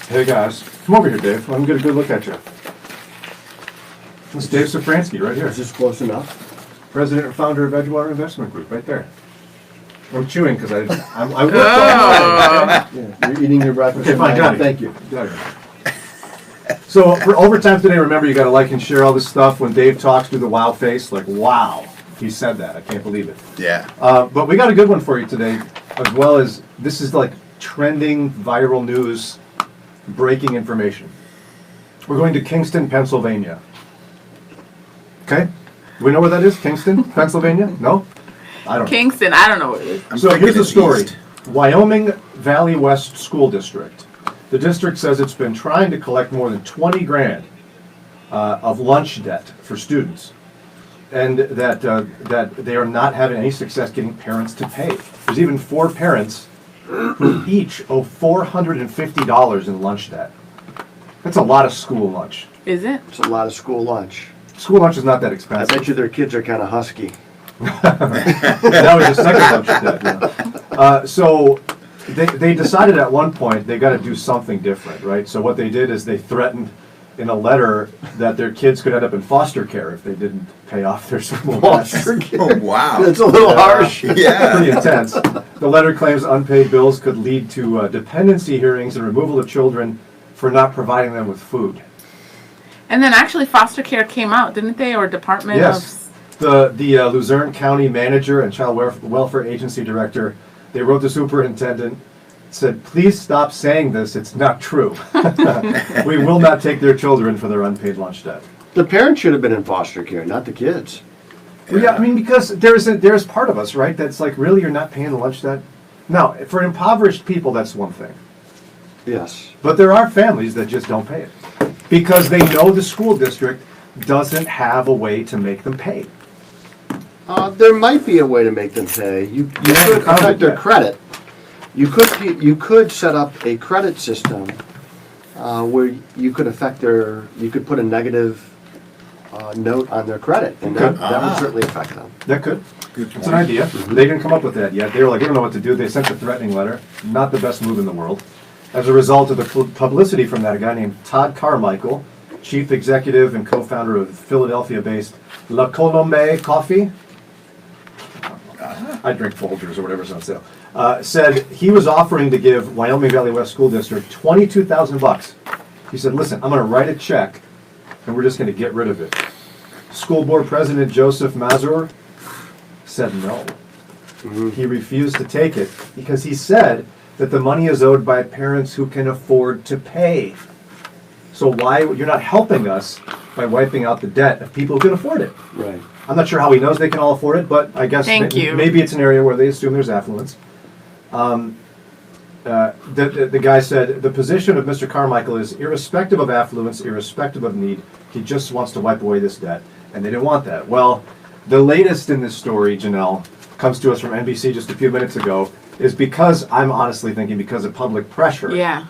Hey guys, come over here, Dave. Let me get a good look at you. This is Dave Safransky right here. Is this close enough? President and founder of Edgewater Investment Group, right there. I'm chewing because I worked all night. Yeah, you're eating your breakfast. Okay, fine, got it. Thank you. Got it. So for overtime today, remember you got to like and share all this stuff. When Dave talks, do the wow face, like wow, he said that. I can't believe it. Yeah. But we got a good one for you today, as well as this is like trending viral news, breaking information. We're going to Kingston, Pennsylvania. Okay? We know where that is? Kingston, Pennsylvania? No? I don't know. Kingston, I don't know what it is. So here's the it's story. east. Wyoming Valley West School District. The district says it's been trying to collect more than 20 grand of lunch debt for students, and that they are not having any success getting parents to pay. There's even 4 parents who each owe $450 in lunch debt. That's a lot of school lunch. Is it? It's a lot of school lunch. School lunch is not that I expensive. bet you their kids are kind of husky. That was the second lunch debt. Yeah. So they decided at one point they got to do something different, right? So what they did is they threatened in a letter that their kids could end up in foster care if they didn't pay off their school debts. Foster care. Oh, wow. That's a little harsh. Yeah. Pretty intense. The letter claims unpaid bills could lead to dependency hearings and removal of children for not providing them with food. And then actually foster care came out, didn't they? Or Department Yes. The Luzerne County manager and child welfare agency director, they wrote the superintendent, said, please stop saying this, it's not true. We will not take their children for their unpaid lunch debt. The parents should have been in foster care, not the kids. Well, yeah, I mean, because there's part of us, right, that's like, really, you're not paying the lunch debt? Now, for impoverished people, that's one thing. Yes. But there are families that just don't pay it because they know the school district doesn't have a way to make them pay. There might be a way to make them pay. You could affect their credit. You could set up a credit system where you could you could put a negative note on their credit, and that would certainly affect them. That could. Good It's an idea. They didn't come up with that yet. They were like, we don't know what to do. They sent a threatening letter. Not the best move in the world. As a result of the publicity from that, a guy named Todd Carmichael, chief executive and co-founder of Philadelphia-based La Colombe Coffee, I drink Folgers or whatever's on sale, said he was offering to give Wyoming Valley West School District $22,000. He said, listen, I'm going to write a check and we're just going to get rid of it. School board president Joseph Mazur said no. He refused to take it because he said that the money is owed by parents who can afford to pay. So why, you're not helping us by wiping out the debt of people who can afford it. Right. I'm not sure how he knows they can all afford it, but I guess maybe it's an area where they assume there's affluence. The guy said, the position of Mr. Carmichael is irrespective of affluence, irrespective of need, he just wants to wipe away this debt, and they didn't want that. Well, the latest in this story, Janelle, comes to us from NBC just a few minutes ago, is because, I'm honestly thinking because of public pressure, Yeah.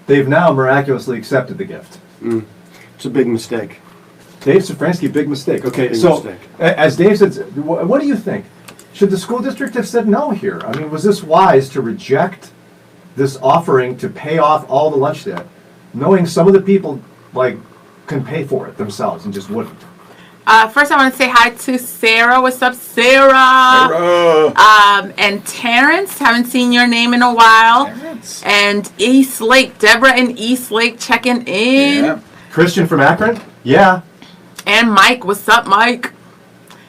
they've now miraculously accepted the gift. It's a big mistake. Dave Safransky, big mistake. Okay, Big so mistake. as Dave said, what do you think? Should the school district have said no here? I mean, was this wise to reject this offering to pay off all the lunch debt, knowing some of the people like can pay for it themselves and just wouldn't? First, I want to say hi to Sarah. What's up, Sarah? And Terrence. Haven't seen your name in a while. Terrence. And East Lake. Deborah in East Lake checking in. Yeah. Christian from Akron? Yeah. And Mike. What's up, Mike?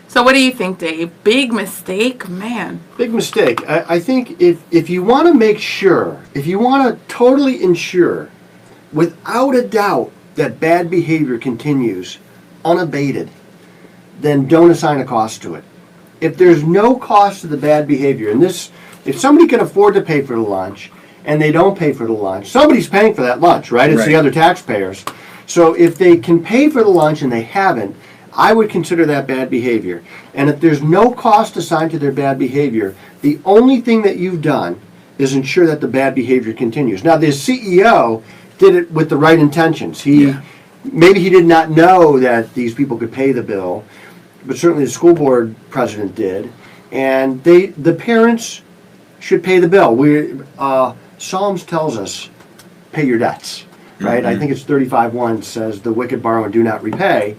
So what do you think, Dave? Big mistake? Man. Big mistake. I think if you want to make sure, if you want to totally ensure, without a doubt, that bad behavior continues unabated, then don't assign a cost to it. If there's no cost to the bad behavior, and if somebody can afford to pay for the lunch and they don't pay for the lunch, somebody's paying for that lunch, right? It's the other taxpayers. So if they can pay for the lunch and they haven't, I would consider that bad behavior. And if there's no cost assigned to their bad behavior, the only thing that you've done is ensure that the bad behavior continues. Now, the CEO did it with the right intentions. Maybe he did not know that these people could pay the bill, but certainly the school board president did. And the parents should pay the bill. Psalms tells us, pay your debts. right? I think it's 35:1 says the wicked borrow and do not repay.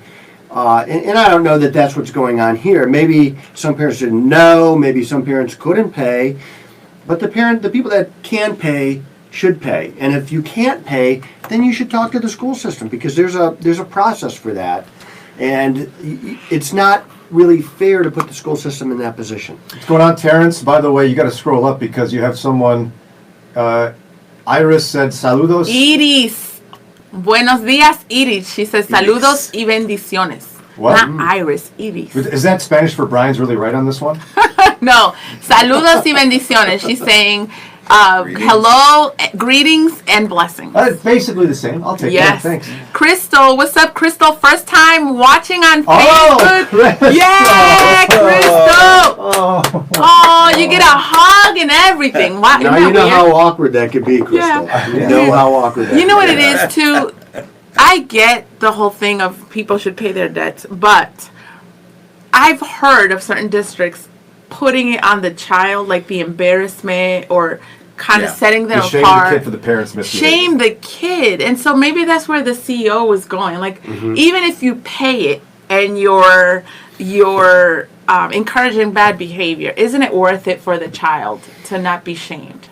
And I don't know that that's what's going on here. Maybe some parents didn't know, maybe some parents couldn't pay, but the people that can pay should pay. And if you can't pay, then you should talk to the school system, because there's a process for that. And it's not really fair to put the school system in that position. What's going on, Terrence? By the way, you got to scroll up because you have someone. Iris said saludos. Iris. Buenos días, Iris. She says saludos y bendiciones. What? Not Iris, Iris. Is that Spanish for Brian's really right on this one? No, saludos y bendiciones. She's saying hello, greetings, and blessings. It's basically the same. I'll take Yes. that. Thanks. Crystal, what's up, Crystal? First time watching on Oh, Facebook. Crystal. Yeah, Crystal. Oh. Oh, you get a hug and everything. Wow, Now isn't you that know weird? how awkward that could be, Crystal. Yeah. You know how awkward that You know what could it is too? I get the whole thing of people should pay their debts, but I've heard of certain districts putting it on the child, like the embarrassment or kind of setting them You shame apart. the kid for the parents' misbehavior. Shame the kid. And so maybe that's where the CEO was going. Like, even if you pay it and you're encouraging bad behavior, isn't it worth it for the child to not be shamed?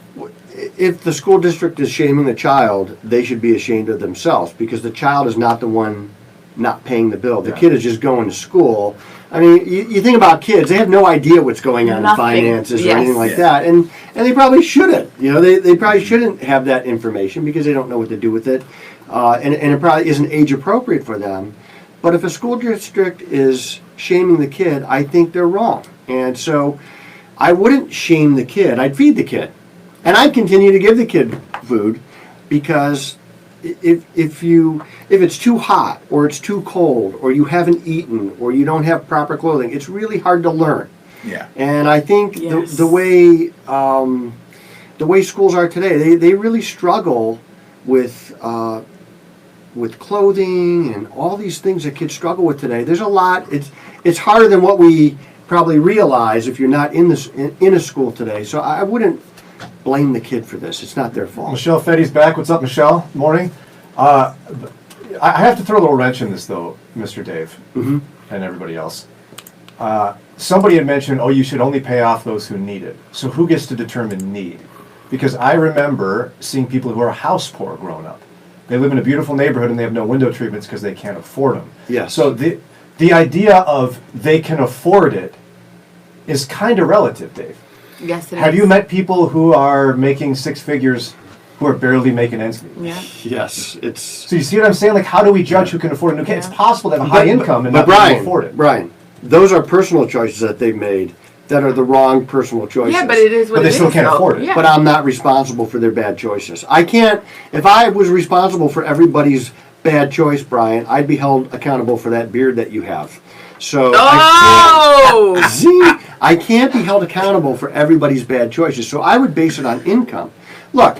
If the school district is shaming the child, they should be ashamed of themselves, because the child is not the one not paying the bill. The kid is just going to school. I mean, you think about kids, they have no idea what's going on Nothing. in finances or Yes. anything like that. And they probably shouldn't. You know, they probably shouldn't have that information because they don't know what to do with it. And it probably isn't age appropriate for them. But if a school district is shaming the kid, I think they're wrong. And so I wouldn't shame the kid. I'd feed the kid. And I'd continue to give the kid food, because if it's too hot or it's too cold or you haven't eaten or you don't have proper clothing, it's really hard to learn. Yeah. And I think Yes. the way schools are today, they really struggle with clothing and all these things that kids struggle with today. There's a lot. It's harder than what we probably realize if you're not in a school today. So I wouldn't blame the kid for this. It's not their fault. Michelle Fetty's back. What's up, Michelle? Morning. I have to throw a little wrench in this, though, Mr. Dave, and everybody else. Somebody had mentioned, you should only pay off those who need it. So who gets to determine need? Because I remember seeing people who are house poor growing up. They live in a beautiful neighborhood and they have no window treatments because they can't afford them. Yes. So the idea of they can afford it is kind of relative, Dave. Yes, it is. Have you met people who are making six figures who are barely making ends meet? Yeah. Yes, it's. So you see what I'm saying? Like, how do we judge who can afford a new kid? It's possible to have a high income and But not be able to Brian, afford it. Brian, those are personal choices that they've made that are the wrong personal choices. Yeah, but it is what But they it still is, can't though. afford it. Yeah. But I'm not responsible for their bad choices. I can't. If I was responsible for everybody's bad choice, Brian, I'd be held accountable for that beard that you have. So Oh! I can't be held accountable for everybody's bad choices. So I would base it on income. Look,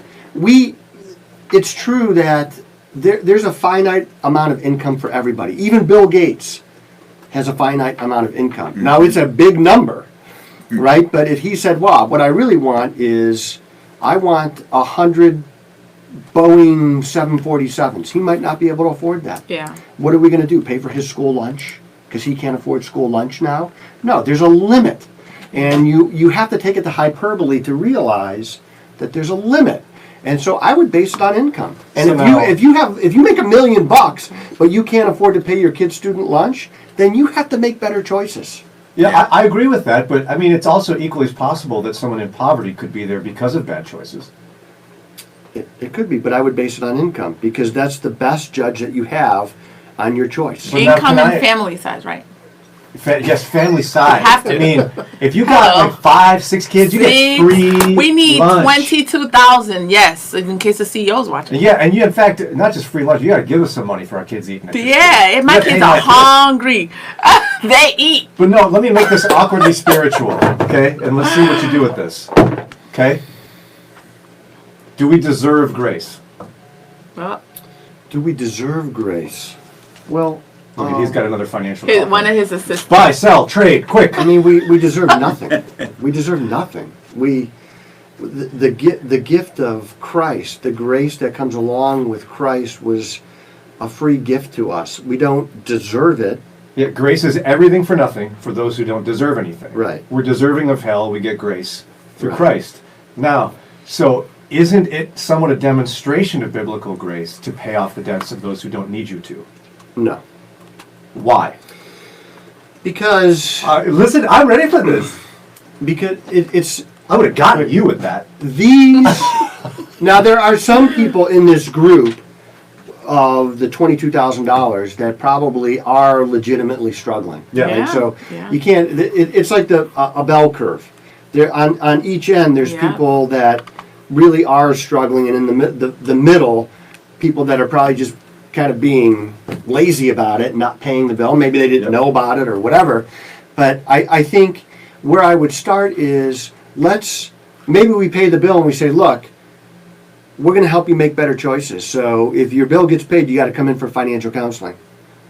it's true that there's a finite amount of income for everybody. Even Bill Gates has a finite amount of income. Now, it's a big number, right? But if he said, wow, what I really want is I want 100 Boeing 747s, he might not be able to afford that. Yeah. What are we going to do? Pay for his school lunch? Because he can't afford school lunch now? No, there's a limit. And you have to take it to hyperbole to realize that there's a limit. And so I would base it on income. And So if you make $1 million, but you can't afford to pay your kid's student lunch, then you have to make better choices. Yeah, I agree with that, but I mean, it's also equally as possible that someone in poverty could be there because of bad choices. It could be, but I would base it on income, because that's the best judge that you have on your choice. Well, now, Income can and I- family size, right? Yes, family size. You have to. I mean, if you got Hello. like 5, 6 kids, you get free We need lunch. 22,000, yes, in case the CEO's watching. Yeah, and you, in fact, not just free lunch, you got to give us some money for our kids eating. at your Yeah, school. if my You gotta kids pay are my hungry, they eat. But no, let me make this awkwardly spiritual, okay? And let's see what you do with this, okay? Do we deserve grace? Well, Do we deserve grace? Well, Look at, he's got another financial. one of his assistants. Buy, sell, trade, quick. I mean, we deserve nothing. We deserve nothing. the gift of Christ, the grace that comes along with Christ was a free gift to us. We don't deserve it. Yeah, grace is everything for nothing for those who don't deserve anything. Right. We're deserving of hell, we get grace through Right. Christ. Now, so isn't it somewhat a demonstration of biblical grace to pay off the debts of those who don't need you to? No. Why? Because Listen, I'm ready for this. it's I would have gotten you with that. these. Now there are some people in this group of the $22,000 that probably are legitimately struggling. Yeah. Right? Yeah, So yeah. you can't. It's like a bell curve. There on each end, there's Yeah. people that really are struggling, and in the middle, people that are probably just kind of being lazy about it, not paying the bill. Maybe they didn't Yep. know about it or whatever. But I think where I would start is maybe we pay the bill and we say, look, we're going to help you make better choices. So if your bill gets paid, you got to come in for financial counseling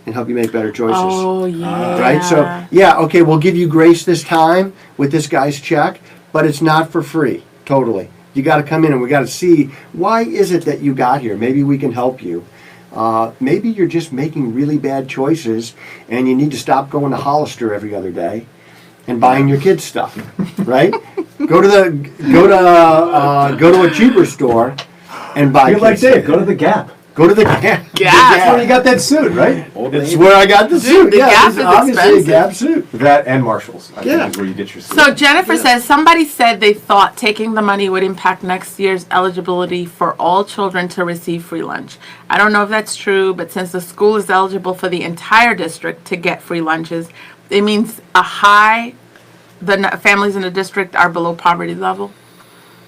and help you make better choices. Oh, yeah. Right? So, yeah, okay, we'll give you grace this time with this guy's check, but it's not for free, totally. You got to come in and we got to see, why is it that you got here? Maybe we can help you. Maybe you're just making really bad choices and you need to stop going to Hollister every other day and buying your kids stuff, right? Go to a cheaper store and buy You're like kids Dave, go to the Gap. Go to the Gap. That's where you got that suit, right? It's where I got the suit. the Yeah, Gap it's is obviously expensive. a Gap suit. That and Marshalls, I Yeah. think is where you get your suit. So Jennifer says somebody said they thought taking the money would impact next year's eligibility for all children to receive free lunch. I don't know if that's true, but since the school is eligible for the entire district to get free lunches, it means the families in the district are below poverty level.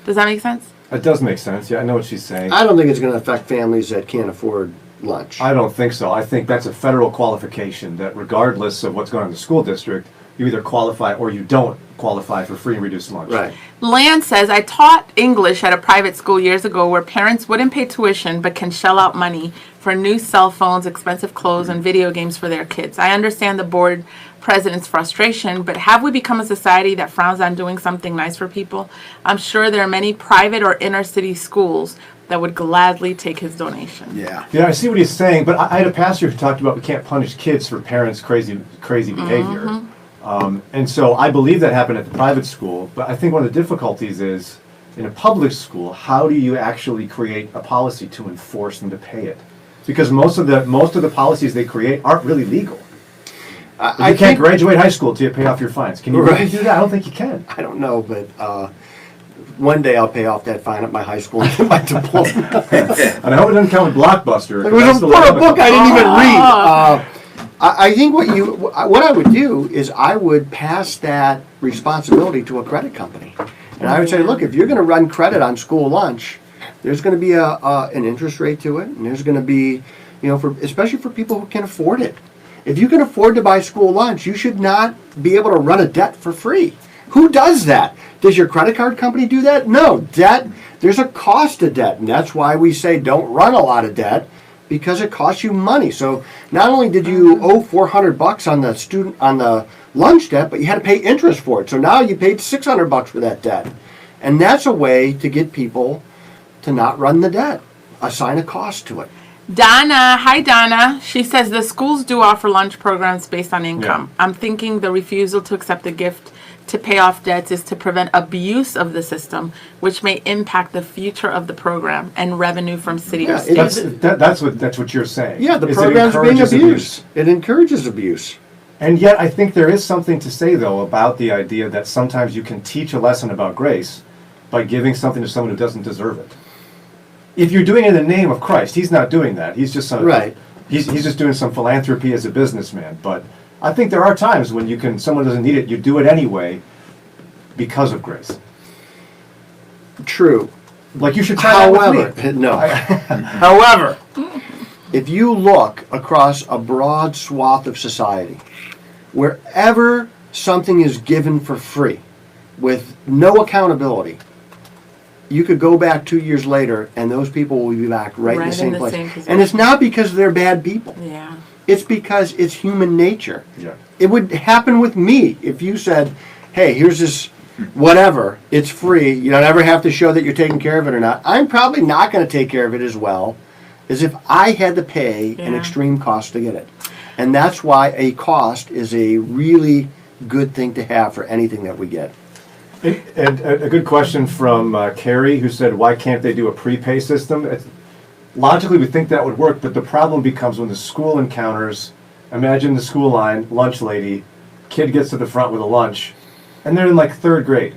Does that make sense? It does make sense. Yeah, I know what she's saying. I don't think it's going to affect families that can't afford lunch. I don't think so. I think that's a federal qualification that regardless of what's going on in the school district, you either qualify or you don't qualify for free and reduced lunch. Right. Lan says, I taught English at a private school years ago where parents wouldn't pay tuition but can shell out money for new cell phones, expensive clothes, and video games for their kids. I understand the board president's frustration, but have we become a society that frowns on doing something nice for people? I'm sure there are many private or inner city schools that would gladly take his donation. Yeah. Yeah, I see what he's saying, but I had a pastor who talked about we can't punish kids for parents' crazy behavior. And so I believe that happened at the private school, but I think one of the difficulties is in a public school, how do you actually create a policy to enforce them to pay it? Because most of the policies they create aren't really legal. I You can't graduate high school till you pay off your fines. Can you really Right. do that? I don't think you can. I don't know, but one day I'll pay off that fine at my high school and get my diploma. And I hope it doesn't count with Blockbuster. It was for a book I didn't even read. I think what I would do is I would pass that responsibility to a credit company, and I would say, look, if you're going to run credit on school lunch, there's going to be an interest rate to it, and there's going to be, especially for people who can afford it. If you can afford to buy school lunch, you should not be able to run a debt for free. Who does that? Does your credit card company do that? No. Debt, there's a cost to debt, and that's why we say don't run a lot of debt, because it costs you money. So not only did you owe $400 on the lunch debt, but you had to pay interest for it. So now you paid $600 for that debt. And that's a way to get people to not run the debt. Assign a cost to it. Donna, hi Donna. She says the schools do offer lunch programs based on income. Yeah. I'm thinking the refusal to accept the gift to pay off debts is to prevent abuse of the system, which may impact the future of the program and revenue from city or Yeah, state. That's what you're saying. Yeah, the is it program's being encourages abused. It encourages abuse. And yet I think there is something to say, though, about the idea that sometimes you can teach a lesson about grace by giving something to someone who doesn't deserve it. If you're doing it in the name of Christ, he's not doing that. He's just Right. He's just doing some philanthropy as a businessman. But I think there are times when someone doesn't need it, you do it anyway because of grace. True. Like you should try that However, with me. no. However, if you look across a broad swath of society, wherever something is given for free with no accountability, you could go back 2 years later and those people will be back right in the same place. And it's not because they're bad people. Yeah. It's because it's human nature. Yeah. It would happen with me if you said, hey, here's this whatever, it's free. You don't ever have to show that you're taking care of it or not. I'm probably not going to take care of it as well as if I had to pay an Yeah. extreme cost to get it. And that's why a cost is a really good thing to have for anything that we get. And a good question from Carrie, who said, why can't they do a prepay system? Logically, we think that would work, but the problem becomes when the school encounters, imagine the school line, lunch lady, kid gets to the front with a lunch, and they're in like 3rd grade.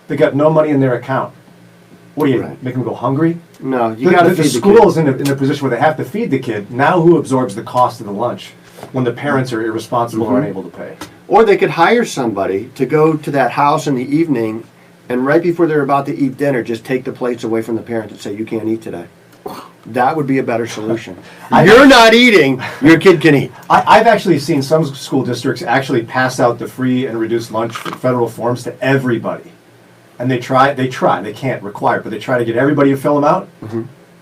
They got no money in their account. What do you, Right. make them go hungry? No, you got to The feed the school kid. is in a position where they have to feed the kid. Now who absorbs the cost of the lunch when the parents are irresponsible or unable to pay? Or they could hire somebody to go to that house in the evening and right before they're about to eat dinner, just take the plates away from the parents and say, you can't eat today. That would be a better solution. You're not eating, your kid can eat. I've actually seen some school districts actually pass out the free and reduced lunch federal forms to everybody. And they can't require it, but they try to get everybody to fill them out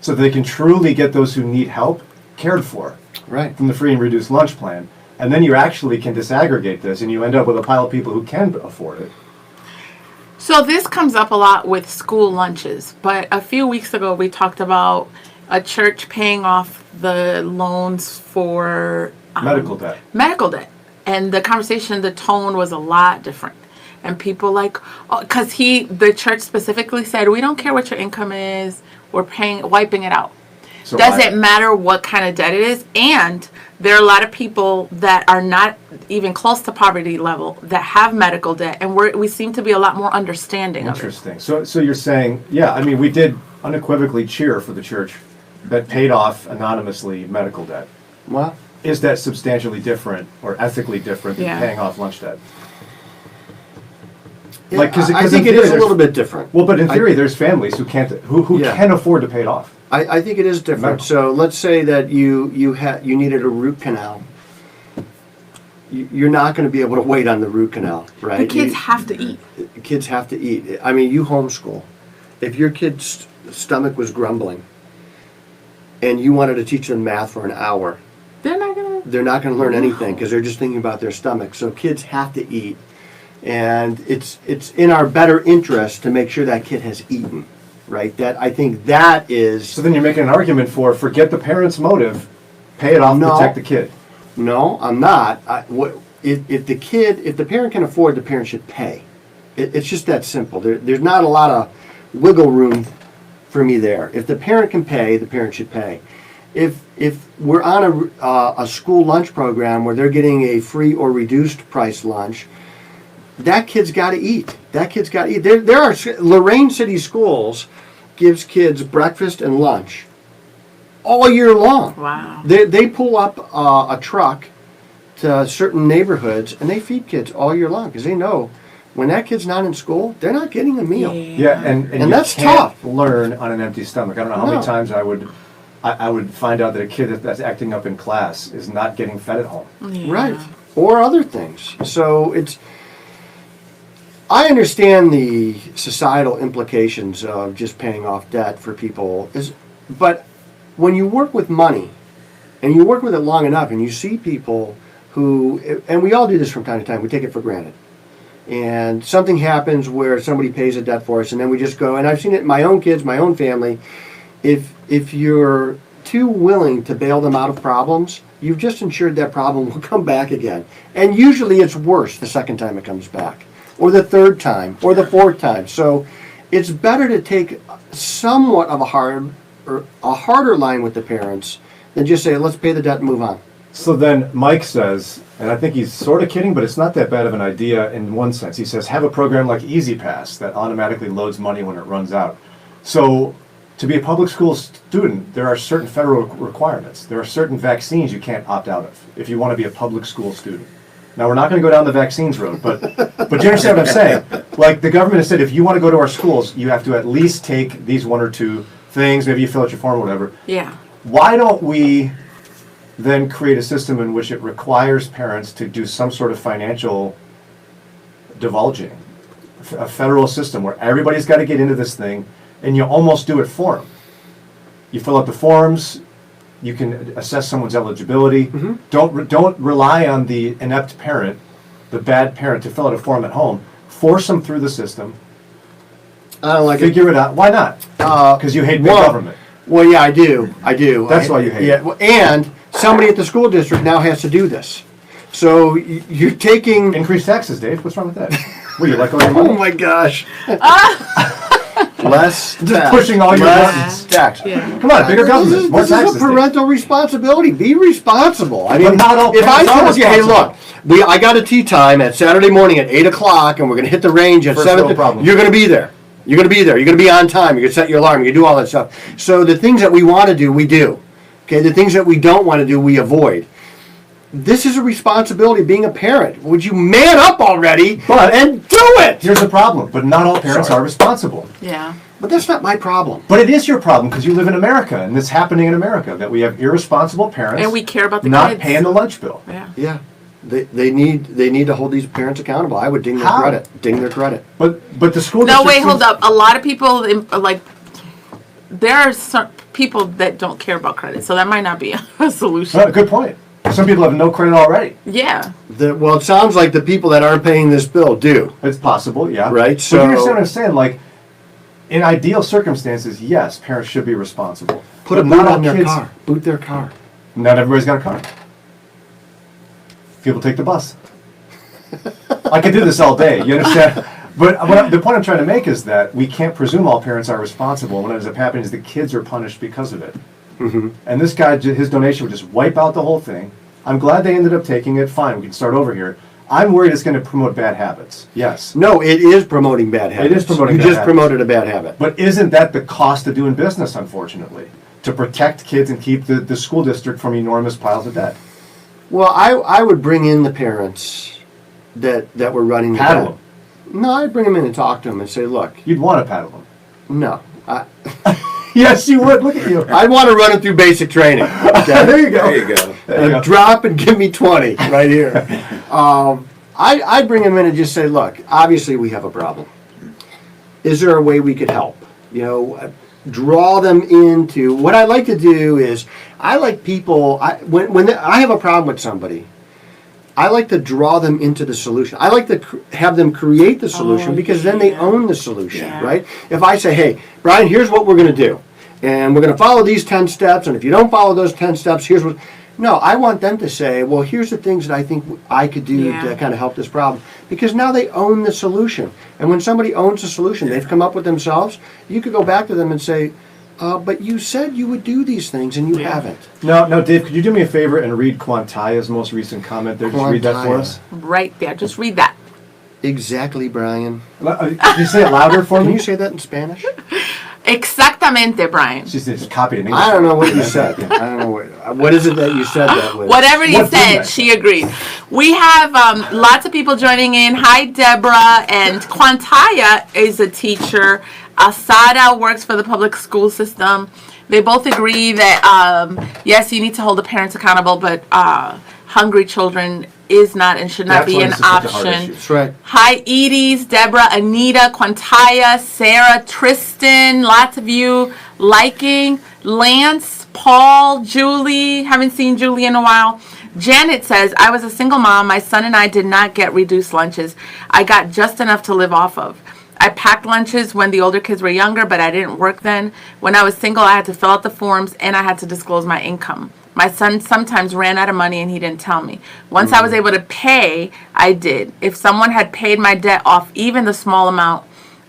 so that they can truly get those who need help cared for Right. from the free and reduced lunch plan. And then you actually can disaggregate this and you end up with a pile of people who can afford it. So this comes up a lot with school lunches, but a few weeks ago we talked about a church paying off the loans for Medical debt. medical debt, and the conversation, the tone was a lot different, and people like, because the church specifically said, we don't care what your income is, we're wiping it out. So Doesn't matter what kind of debt it is, and there are a lot of people that are not even close to poverty level that have medical debt, and we seem to be a lot more understanding of it. Interesting. So you're saying, yeah, I mean, we did unequivocally cheer for the church that paid off anonymously medical debt. Well, Is that substantially different or ethically different than Yeah. paying off lunch debt? I 'cause think in it theory is a there's- little bit different. Well, but in theory, there's families who can't, who Yeah. can afford to pay it off. I think it is different. Medical. So let's say that you needed a root canal. You're not going to be able to wait on the root canal, right? The kids have to eat. Kids have to eat. I mean, you homeschool. If your kid's stomach was grumbling and you wanted to teach them math for an hour, They're not gonna. they're not going to learn anything because they're just thinking about their stomach. So kids have to eat, and it's in our better interest to make sure that kid has eaten, right? That I think that is. So then you're making an argument for forget the parent's motive, pay it off, No. protect the kid. No, I'm not. If the parent can afford, the parent should pay. It's just that simple. There's not a lot of wiggle room for me there. If the parent can pay, the parent should pay. If we're on a school lunch program where they're getting a free or reduced price lunch, that kid's got to eat. That kid's got to eat. There are Lorraine City Schools gives kids breakfast and lunch all year long. Wow. They pull up a truck to certain neighborhoods and they feed kids all year long because they know when that kid's not in school, they're not getting a meal. Yeah, and you that's can't tough. learn on an empty stomach. I don't know how No. many times I would find out that a kid that's acting up in class is not getting fed at home. Yeah. Right. Or other things. So I understand the societal implications of just paying off debt for people, but when you work with money and you work with it long enough and you see people who, and we all do this from time to time, we take it for granted. And something happens where somebody pays a debt for us and then we just go, and I've seen it in my own kids, my own family, if you're too willing to bail them out of problems, you've just ensured that problem will come back again. And usually it's worse the second time it comes back, or the third time, or the fourth time. So it's better to take somewhat of a harder line with the parents than just say, let's pay the debt and move on. So then Mike says, and I think he's sort of kidding, but it's not that bad of an idea in one sense. He says, have a program like Easy Pass that automatically loads money when it runs out. So to be a public school student, there are certain federal requirements. There are certain vaccines you can't opt out of if you want to be a public school student. Now, we're not going to go down the vaccines road, but do you understand what I'm saying? Like, the government has said, if you want to go to our schools, you have to at least take these one or two things. Maybe you fill out your form or whatever. Yeah. Why don't we then create a system in which it requires parents to do some sort of financial divulging? A federal system where everybody's got to get into this thing, and you almost do it for them. You fill out the forms. You can assess someone's eligibility. Don't rely on the inept parent, the bad parent, to fill out a form at home. force them through the system, I don't like it. figure it out. Why not? Because you hate big Well, government. Well, yeah, I do. That's why you hate yeah, it. well, and somebody at the school district now has to do this. So you're taking. Increase taxes, Dave. What's wrong with that? What, you like all your Oh money? my gosh. Less Just tax. pushing all your Less buttons. tax. Yeah. Come on, bigger government, more This taxes. is a Dave. parental responsibility. Be responsible. I mean, not all if I parents are told you, hey, look, responsible. I got a tea time at Saturday morning at 8 o'clock, and we're going to hit the range at First 7. world problem. You're going to be there. You're going to be there. You're going to be on time. You're going to set your alarm. You're going to do all that stuff. So the things that we want to do, we do. Okay, the things that we don't want to do, we avoid. This is a responsibility of being a parent. Would you man up already and do it? Here's the problem, but not all parents are responsible. Yeah. But that's not my problem. But it is your problem because you live in America, and it's happening in America that we have irresponsible parents And we care about the not kids. paying the lunch bill. Yeah. Yeah, they need to hold these parents accountable. I would ding their How? credit. Ding their credit. But the school No, district wait, seems- hold up. A lot of people, like, there are some people that don't care about credit, so that might not be a solution. Oh, good point. Some people have no credit already. Yeah. Well, it sounds like the people that aren't paying this bill do. It's possible, yeah. Right, But so- you understand what I'm saying? Like, in ideal circumstances, yes, parents should be responsible. Put a But boot not all on their kids- car. Boot their car. Not everybody's got a car. People take the bus. I could do this all day. You understand? But the point I'm trying to make is that we can't presume all parents are responsible. What ends up happening is the kids are punished because of it. Mm-hmm. And this guy, his donation would just wipe out the whole thing. I'm glad they ended up taking it. Fine, we can start over here. I'm worried it's going to promote bad habits. Yes. No, it is promoting bad habits. is promoting You bad just habits. promoted a bad habit. But isn't that the cost of doing business, unfortunately? To protect kids and keep the school district from enormous piles of debt. Well, I would bring in the parents that were running the Paddle debt. No, I'd bring them in and talk to them and say, look, You'd want to paddle them. no. Yes, you would. Look at you. I want to run it through basic training. Okay? There you go. There you go. There you go. Drop and give me 20 right here. I'd bring them in and just say, look, obviously we have a problem. Is there a way we could help? You know, draw them into, what I like to do is, I like people, when I have a problem with somebody, I like to draw them into the solution. I like to have them create the solution because then they yeah. own the solution, Yeah. right? If I say, hey, Brian, here's what we're going to do. And we're going to follow these 10 steps. And if you don't follow those 10 steps, here's what. No, I want them to say, well, here's the things that I think I could do Yeah. to kind of help this problem. Because now they own the solution. And when somebody owns the solution, they've come up with themselves, you could go back to them and say, but you said you would do these things and you Yeah. haven't. No, Dave, could you do me a favor and read Quantaya's most recent comment there? Just read that for Quantaya. us. Right there. Just read that. Exactly, Brian. Can you say it louder for Can me? you say that in Spanish? Exactamente, Brian. She just copied it in English. I don't know what you said. I don't know what is it that you said that with? Whatever you What did said, I she agreed. We have lots of people joining in. Hi, Deborah. And Quantaya is a teacher. Asada works for the public school system. They both agree that, yes, you need to hold the parents accountable, but hungry children is not and should not That's be why an this is such a hard option. issue. That's right. Hi, Edie's, Deborah, Anita, Quantaya, Sarah, Tristan, lots of you liking. Lance, Paul, Julie, haven't seen Julie in a while. Janet says, I was a single mom. My son and I did not get reduced lunches. I got just enough to live off of. I packed lunches when the older kids were younger, but I didn't work then. When I was single, I had to fill out the forms and I had to disclose my income. My son sometimes ran out of money and he didn't tell me. Once I was able to pay, I did. If someone had paid my debt off even the small amount,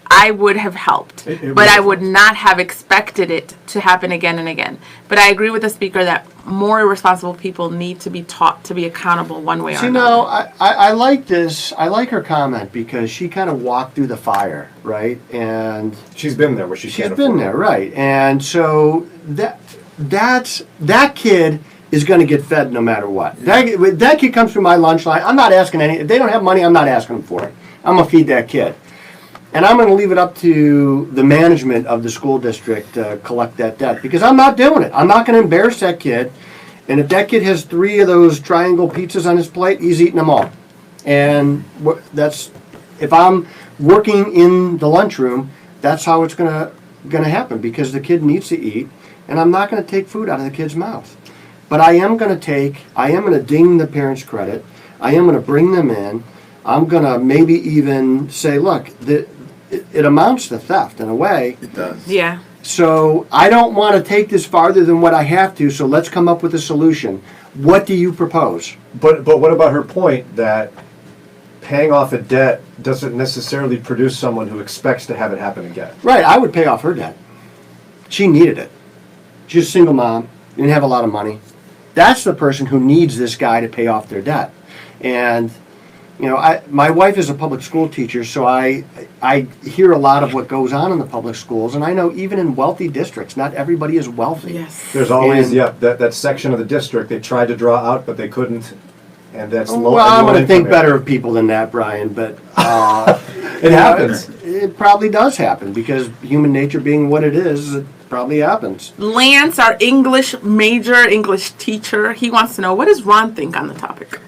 I would have helped. It But I would. would not have expected it to happen again and again. But I agree with the speaker that more irresponsible people need to be taught to be accountable one way or See, another. no, I like this. I like her comment because she kind of walked through the fire, right? And She's been there where she she's can't been afford there, right? And so that kid is going to get fed no matter what. That kid comes through my lunch line. I'm not asking any. If they don't have money, I'm not asking them for it. I'm gonna feed that kid. And I'm going to leave it up to the management of the school district to collect that debt because I'm not doing it. I'm not going to embarrass that kid. And if that kid has 3 of those triangle pizzas on his plate, he's eating them all. And that's if I'm working in the lunchroom, that's how it's going to happen because the kid needs to eat, and I'm not going to take food out of the kid's mouth. But I am going to ding the parents' credit. I am going to bring them in. I'm going to maybe even say, look, it amounts to theft in a way. It does. Yeah. So I don't want to take this farther than what I have to, so let's come up with a solution. What do you propose? But what about her point that paying off a debt doesn't necessarily produce someone who expects to have it happen again? Right, I would pay off her debt. She needed it. She's a single mom, didn't have a lot of money. That's the person who needs this guy to pay off their debt. And, you know, my wife is a public school teacher, so I hear a lot of what goes on in the public schools, and I know even in wealthy districts, not everybody is wealthy. Yes. There's always, And- that section of the district they tried to draw out, but they couldn't, and that's low. Well, I'm going to income think area. better of people than that, Brian, but It happens. It probably does happen because human nature being what it is, it probably happens. Lance, our English major, English teacher, he wants to know, what does Ron think on the topic?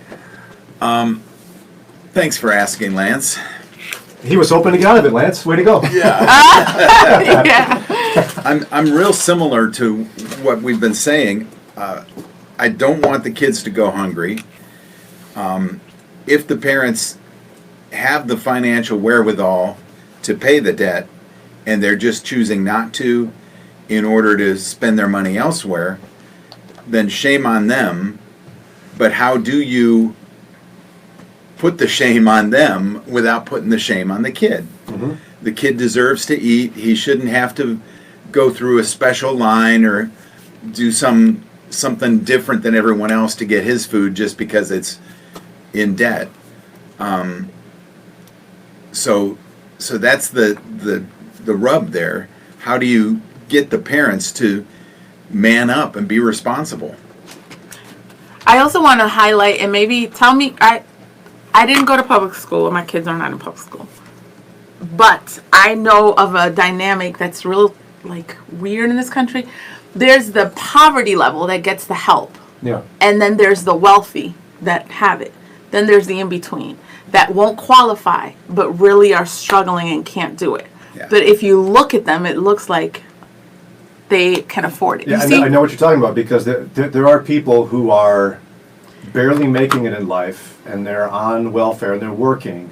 Thanks for asking, Lance. He was hoping to get out of it, Lance. Way to go. Yeah. I'm real similar to what we've been saying. I don't want the kids to go hungry. If the parents have the financial wherewithal to pay the debt and they're just choosing not to in order to spend their money elsewhere, then shame on them. But how do you put the shame on them without putting the shame on the kid? Mm-hmm. The kid deserves to eat. He shouldn't have to go through a special line or do something different than everyone else to get his food just because it's in debt. So that's the rub there. How do you get the parents to man up and be responsible? I also want to highlight and maybe tell me, I didn't go to public school, and my kids are not in public school. But I know of a dynamic that's real, like, weird in this country. There's the poverty level that gets the help. Yeah. And then there's the wealthy that have it. Then there's the in-between that won't qualify, but really are struggling and can't do it. Yeah. But if you look at them, it looks like they can afford it. Yeah, You see? I know what you're talking about because there are people who are barely making it in life and they're on welfare and they're working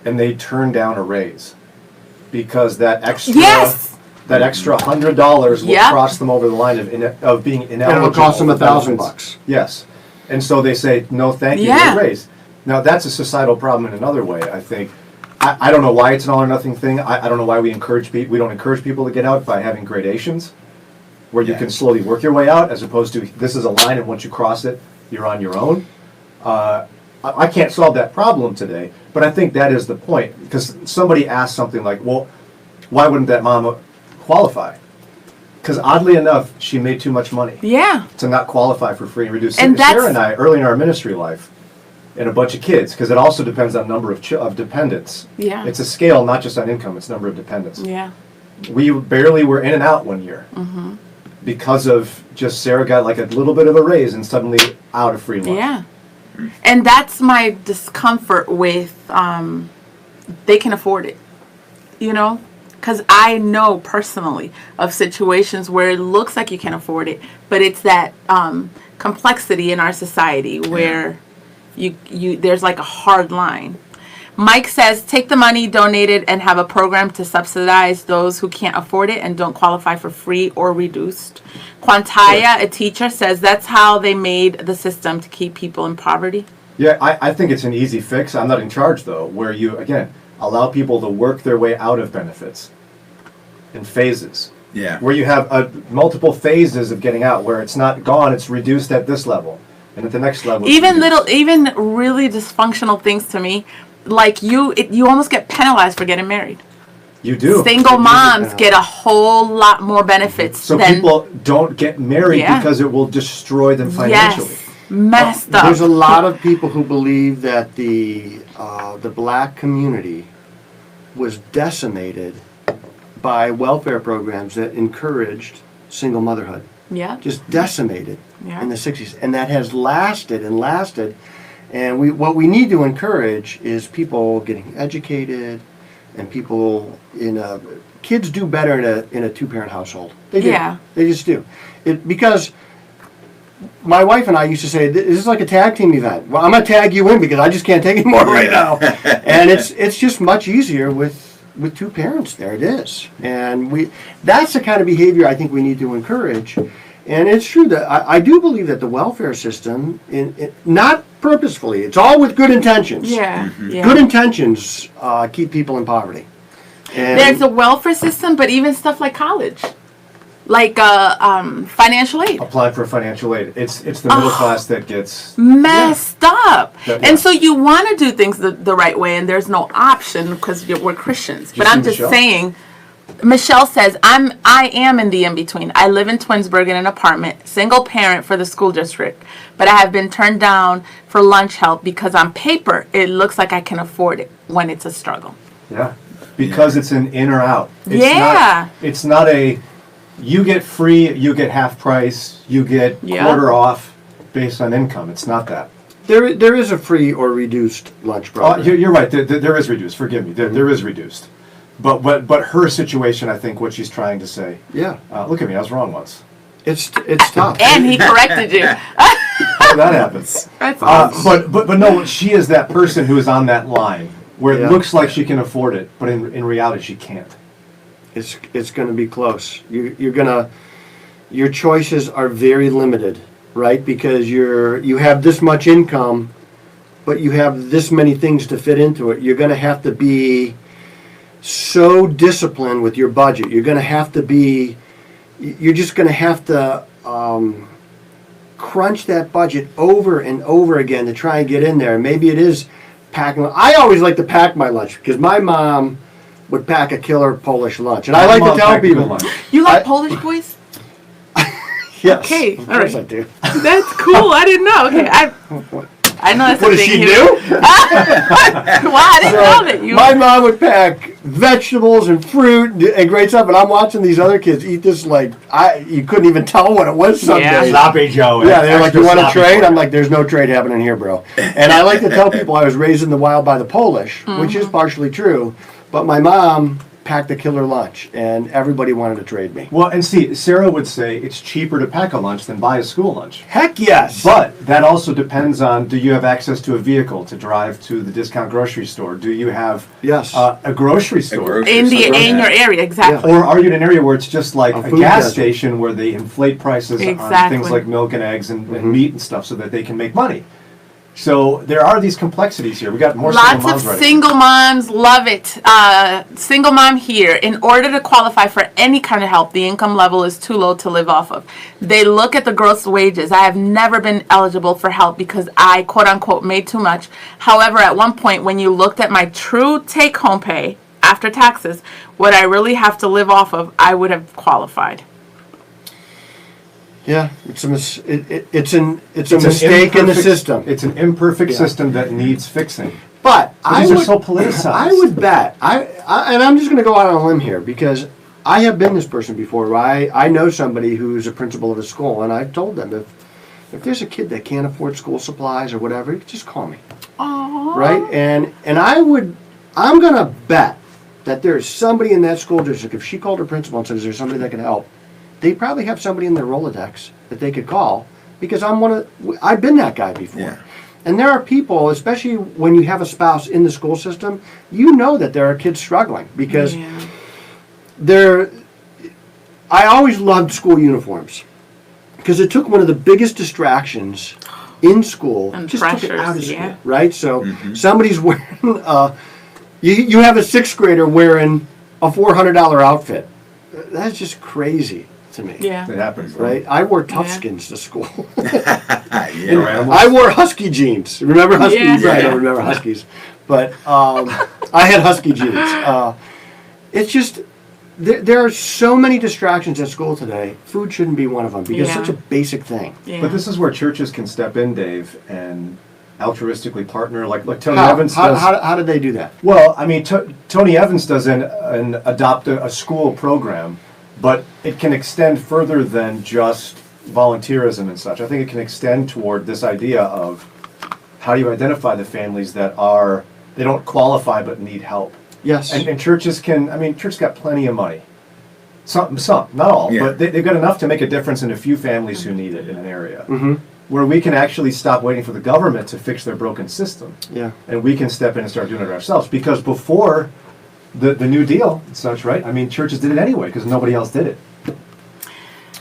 and they turn down a raise because that extra Yes! that extra $100 will Yep. cross them over the line of being ineligible. And it'll cost them for $1,000 benefits. bucks. Yes, and so they say no, thank you, Yeah. no raise. Now that's a societal problem in another way. I think. I don't know why it's an all or nothing thing. I don't know why we don't encourage people to get out by having gradations, where you Yeah. can slowly work your way out, as opposed to this is a line and once you cross it, you're on your own. I can't solve that problem today, but I think that is the point. Because somebody asked something like, well, why wouldn't that mama qualify? Because oddly enough, she made too much money Yeah. to not qualify for free and reduced. And Sarah that's- and I, early in our ministry life, and a bunch of kids, because it also depends on number of dependents. Yeah. It's a scale, not just on income, it's number of dependents. Yeah. We barely were in and out one year because of just Sarah got like a little bit of a raise and suddenly out of free lunch. Yeah. And that's my discomfort with they can afford it. You know? Because I know personally of situations where it looks like you can afford it, but it's that complexity in our society where you there's like a hard line. Mike says, take the money donated and have a program to subsidize those who can't afford it and don't qualify for free or reduced. Quantaya, a teacher, says that's how they made the system to keep people in poverty. Yeah, I think it's an easy fix. I'm not in charge though, where you, again, allow people to work their way out of benefits in phases. Yeah. Where you have multiple phases of getting out, where it's not gone, it's reduced at this level. And at the next level, it's reduced. Even really dysfunctional things to me, like you almost get penalized for getting married. You do. Single moms get a whole lot more benefits So than people don't get married Yeah. because it will destroy them financially. yes, messed up. There's a lot of people who believe that the black community was decimated by welfare programs that encouraged single motherhood. Yeah, Just decimated Yeah. in the 60s. And that has lasted and lasted. And what we need to encourage is people getting educated and people kids do better in a two-parent household. They do. Yeah. They just do. Because my wife and I used to say, this is like a tag team event. Well, I'm going to tag you in because I just can't take anymore right now. And it's just much easier with two parents there. It is. And that's the kind of behavior I think we need to encourage. And it's true that I do believe that the welfare system, not purposefully, it's all with good intentions. Yeah. Good intentions keep people in poverty. And There's a welfare system, but even stuff like college, like financial aid. Apply for financial aid. It's the middle class that gets Messed up. That- And so you want to do things the right way, and there's no option because we're Christians. But you I'm see just Michelle? saying, Michelle says, I am in the in-between. I live in Twinsburg in an apartment, single parent for the school district, but I have been turned down for lunch help because on paper, it looks like I can afford it when it's a struggle. Yeah, because it's an in or out. It's Yeah. it's not a, you get free, you get half price, you get Yeah. quarter off based on income. It's not that. there is a free or reduced lunch program. You're right. There is reduced. Forgive me. There is reduced. But her situation, I think, what she's trying to say. Yeah, Look at me. I was wrong once. it's tough. And he corrected you. How did that happen? That's awesome. But no, she is that person who is on that line where it Yeah. looks like she can afford it, but in reality she can't. It's going to be close. Your choices are very limited, right? Because you have this much income, but you have this many things to fit into it. You're going to have to be so disciplined with your budget. You're just going to have to crunch that budget over and over again to try and get in there. Maybe it is packing. I always like to pack my lunch because my mom would pack a killer Polish lunch. And I like to tell people. You like I- Polish boys? Yes, Okay, of all course right. I do. That's cool. I didn't know. Okay, I know that's What a does thing she here. do? Well, I didn't know that you. My mom would pack vegetables and fruit and great stuff, and I'm watching these other kids eat this like you couldn't even tell what it was some Yeah. days. Sloppy Joe. Yeah, they're like, Extra you want to sloppy trade? Joe. I'm like, there's no trade happening here, bro. And I like to tell people I was raised in the wild by the Polish, which is partially true, but my mom packed a killer lunch, and everybody wanted to trade me. Well, and see, Sarah would say it's cheaper to pack a lunch than buy a school lunch. Heck yes! But that also depends on, do you have access to a vehicle to drive to the discount grocery store? Do you have Yes. a grocery store? grocery in store. your area, exactly. Or are you in an area where it's just like A a food gas desert. station where they inflate prices on Exactly. things like milk and eggs and meat and stuff so that they can make money? So there are these complexities here. We got more Lots single of moms ready. single moms love it. Single mom here. In order to qualify for any kind of help, the income level is too low to live off of. They look at the gross wages. I have never been eligible for help because I, quote unquote, made too much. However, at one point, when you looked at my true take home pay after taxes, what I really have to live off of, I would have qualified. Yeah, it's a It's an mistake in the imperfect- system. It's an imperfect Yeah. system that needs fixing. But These are so politicized. I would bet, and I'm just going to go out on a limb here because I have been this person before. Where I know somebody who's a principal of a school, and I've told them if there's a kid that can't afford school supplies or whatever, just call me, Aww. right? And I'm going to bet that there's somebody in that school district. If she called her principal and said, "Is there somebody that can help?" They probably have somebody in their Rolodex that they could call because I've been that guy before. Yeah. And there are people, especially when you have a spouse in the school system, you know that there are kids struggling because Yeah. I always loved school uniforms because it took one of the biggest distractions in school, And just took it pressures, out of school, yeah. right? So somebody's wearing, you have a sixth grader wearing a $400 outfit. That's just crazy to me. Yeah. It happens. Right? I wore tough Yeah. skins to school. Yeah. I wore husky jeans. Remember huskies? Yeah. I don't remember huskies. But I had husky jeans. It's just, there are so many distractions at school today. Food shouldn't be one of them because it's Yeah. such a basic thing. Yeah. But this is where churches can step in, Dave, and altruistically partner, like Tony How, Evans does. how did they do that? Well, I mean, Tony Evans does an adopt a school program, but it can extend further than just volunteerism and such. I think it can extend toward this idea of how do you identify the families that they don't qualify but need help. Yes. And churches church got plenty of money. Some, not all, Yeah. but they've got enough to make a difference in a few families who need it in an area. Mm-hmm. Where we can actually stop waiting for the government to fix their broken system. Yeah. And we can step in and start doing it ourselves. Because before the New Deal and such, right? I mean, churches did it anyway because nobody else did it.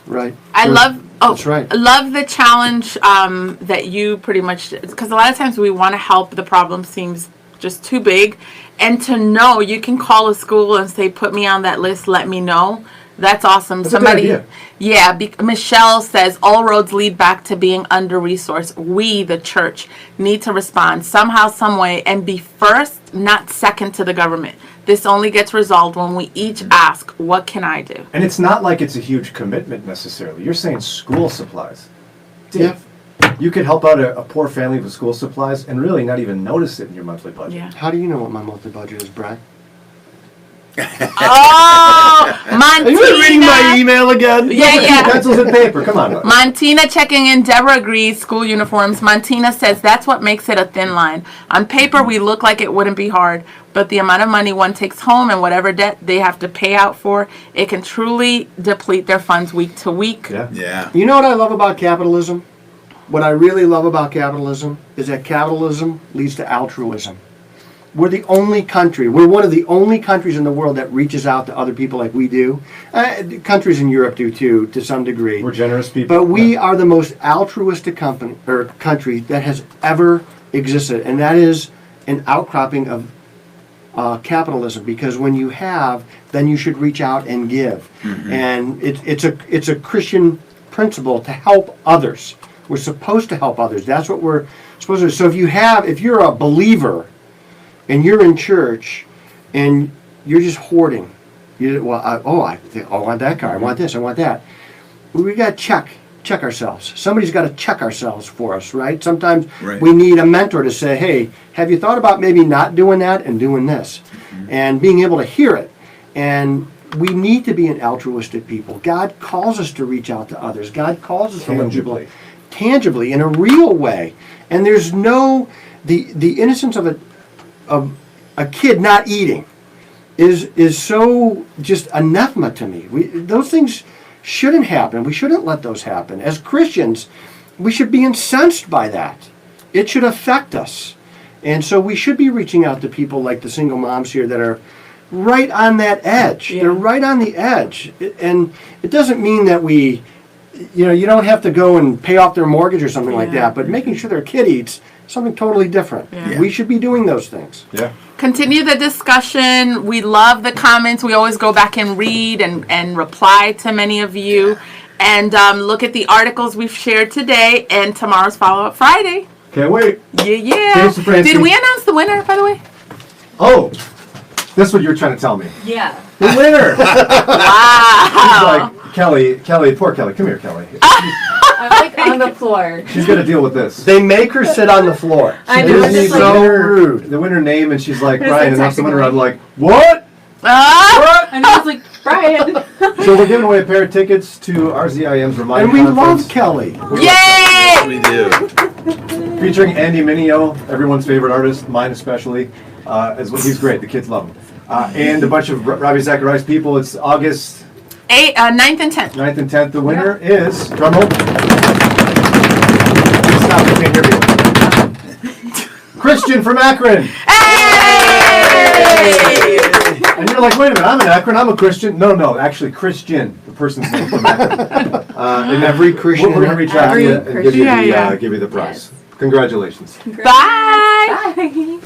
Right. I So- love. Oh, That's right. I love the challenge that you pretty much, because a lot of times we want to help, the problem seems just too big, and to know you can call a school and say, "Put me on that list. Let me know." That's awesome. That's a good idea. Yeah. Michelle says all roads lead back to being under resourced. We, the church, need to respond somehow, some way, and be first, not second to the government. This only gets resolved when we each ask, "What can I do?" And it's not like it's a huge commitment necessarily. You're saying school supplies. Dave, you could help out a poor family with school supplies and really not even notice it in your monthly budget. Yeah. How do you know what my monthly budget is, Brad? Oh, Montina. Are you reading my email again? Yeah. Pencils and paper, come on. Montina checking in. Deborah agrees. School uniforms. Montina says that's what makes it a thin line. On paper, we look like it wouldn't be hard, but the amount of money one takes home and whatever debt they have to pay out for, it can truly deplete their funds week to week. Yeah. Yeah. You know what I love about capitalism? What I really love about capitalism is that capitalism leads to altruism. We're the only country, we're one of the only countries in the world that reaches out to other people like we do. Countries in Europe do too, to some degree. We're generous people. But we are the most altruistic country that has ever existed, and that is an outcropping of capitalism. Because when you have, then you should reach out and give, and it's a Christian principle to help others. We're supposed to help others. That's what we're supposed to do. So if you're a believer, and you're in church, and you're just hoarding, I want that car, I want this, I want that. We got to check ourselves. Somebody's got to check ourselves for us, right? Sometimes we need a mentor to say, hey, have you thought about maybe not doing that and doing this? And being able to hear it. And we need to be an altruistic people. God calls us to reach out to others. God calls us to let people tangibly, in a real way. And there's the innocence of a kid not eating is so just anathema to me. Those things shouldn't happen. We shouldn't let those happen. As Christians, we should be incensed by that. It should affect us. And so we should be reaching out to people like the single moms here that are right on that edge. Yeah. They're right on the edge. And it doesn't mean that you don't have to go and pay off their mortgage or something like that, but making sure their kid eats something totally different. Yeah. We should be doing those things. Yeah. Continue the discussion. We love the comments. We always go back and read and reply to many of you. And look at the articles we've shared today and tomorrow's follow-up Friday. Can't wait. Yeah. Thanks, Francie. Did we announce the winner, by the way? Oh, that's what you were trying to tell me. Yeah. The winner. Wow. She's like, Kelly, poor Kelly. Come here, Kelly. I'm like on the floor. She's got to deal with this. They make her sit on the floor. I She know, gives it's me just like- the winner, the winner name, and she's like, It's Brian, like and that's the winner. technically- I'm like, what? Ah! And I was like, Brian. So we're giving away a pair of tickets to RZIM's Remind And we Conference. love Kelly. Yay! We do. Featuring Andy Mineo, everyone's favorite artist, mine especially. He's great. The kids love him. And a bunch of Robbie Zacharias people. It's August 9th and 10th. 9th and 10th. The winner is, drum roll. Stop, I can't hear you. Christian from Akron. Hey! And you're like, wait a minute, I'm an Akron, I'm a Christian. No, actually Christian, the person's name from Akron. And Every Christian we're going to reach out to you and give you Yeah. the prize. Congratulations. Bye! Bye.